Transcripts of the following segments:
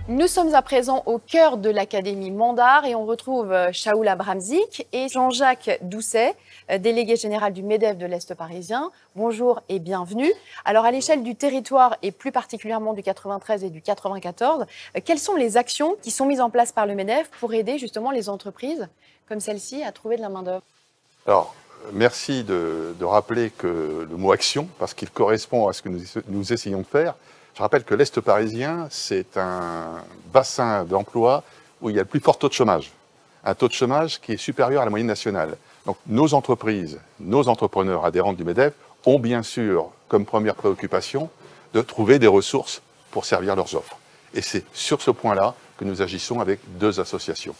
Nous sommes à présent au cœur de l'Académie Mandar et on retrouve Shaoul Abramzik et Jean-Jacques Doucet, délégué général du MEDEF de l'Est parisien. Bonjour et bienvenue. Alors à l'échelle du territoire et plus particulièrement du 93 et du 94, quelles sont les actions qui sont mises en place par le MEDEF pour aider justement les entreprises comme celle-ci à trouver de la main-d'œuvre? Alors, merci de rappeler que le mot action, parce qu'il correspond à ce que nous essayons de faire. Je rappelle que l'Est parisien, c'est un bassin d'emploi où il y a le plus fort taux de chômage. Un taux de chômage qui est supérieur à la moyenne nationale. Donc nos entreprises, nos entrepreneurs adhérents du MEDEF ont bien sûr comme première préoccupation de trouver des ressources pour servir leurs offres. Et c'est sur ce point-là que nous agissons avec deux associations.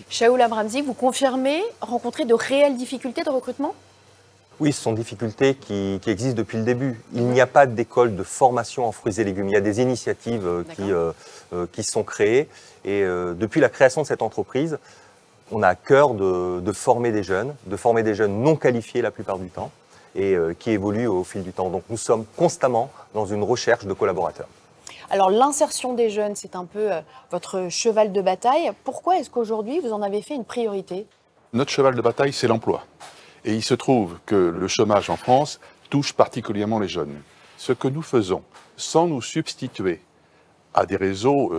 Shaoul Abramzik, vous confirmez rencontrer de réelles difficultés de recrutement? Oui, ce sont des difficultés qui existent depuis le début. Il n'y a pas d'école de formation en fruits et légumes. Il y a des initiatives qui sont créées. Et depuis la création de cette entreprise, on a à cœur de former des jeunes non qualifiés la plupart du temps, et qui évoluent au fil du temps. Donc nous sommes constamment dans une recherche de collaborateurs. Alors l'insertion des jeunes, c'est un peu votre cheval de bataille. Pourquoi est-ce qu'aujourd'hui, vous en avez fait une priorité? Notre cheval de bataille, c'est l'emploi. Et il se trouve que le chômage en France touche particulièrement les jeunes. Ce que nous faisons, sans nous substituer à des réseaux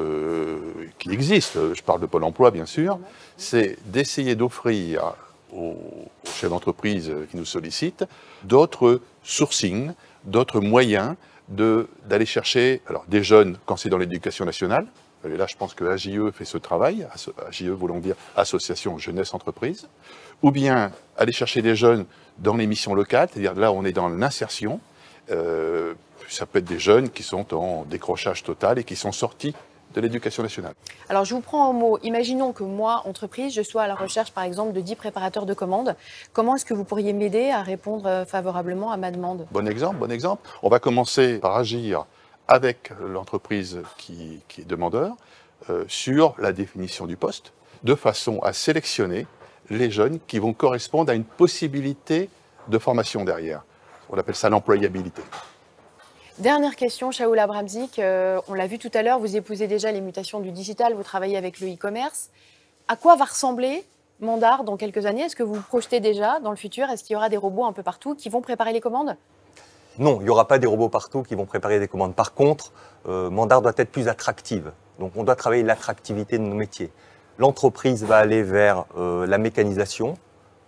qui existent, je parle de Pôle emploi bien sûr, c'est d'essayer d'offrir aux chefs d'entreprise qui nous sollicitent d'autres sourcings, d'autres moyens d'aller chercher des jeunes quand c'est dans l'éducation nationale. Et là, je pense que AJE fait ce travail, AJE voulant dire Association Jeunesse Entreprise, ou bien aller chercher des jeunes dans les missions locales, c'est-à-dire là, on est dans l'insertion. Ça peut être des jeunes qui sont en décrochage total et qui sont sortis de l'éducation nationale. Alors, je vous prends au mot. Imaginons que moi, entreprise, je sois à la recherche, par exemple, de 10 préparateurs de commandes. Comment est-ce que vous pourriez m'aider à répondre favorablement à ma demande? Bon exemple. On va commencer par agir avec l'entreprise qui est demandeur sur la définition du poste, de façon à sélectionner les jeunes qui vont correspondre à une possibilité de formation derrière. On appelle ça l'employabilité. Dernière question, Shaoul Abramzik. On l'a vu tout à l'heure, vous épousez déjà les mutations du digital, vous travaillez avec le e-commerce. À quoi va ressembler Mandar dans quelques années? Est-ce que vous vous projetez déjà dans le futur? Est-ce qu'il y aura des robots un peu partout qui vont préparer les commandes? Non, il n'y aura pas des robots partout qui vont préparer des commandes. Par contre, Mandar doit être plus attractive. Donc on doit travailler l'attractivité de nos métiers. L'entreprise va aller vers la mécanisation,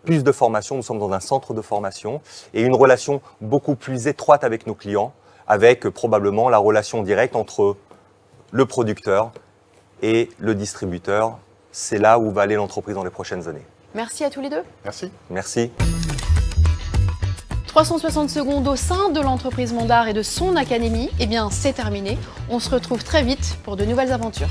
plus de formation, nous sommes dans un centre de formation, et une relation beaucoup plus étroite avec nos clients, avec probablement la relation directe entre le producteur et le distributeur. C'est là où va aller l'entreprise dans les prochaines années. Merci à tous les deux. Merci. Merci. 360 secondes au sein de l'entreprise Mandar et de son académie, eh bien c'est terminé. On se retrouve très vite pour de nouvelles aventures.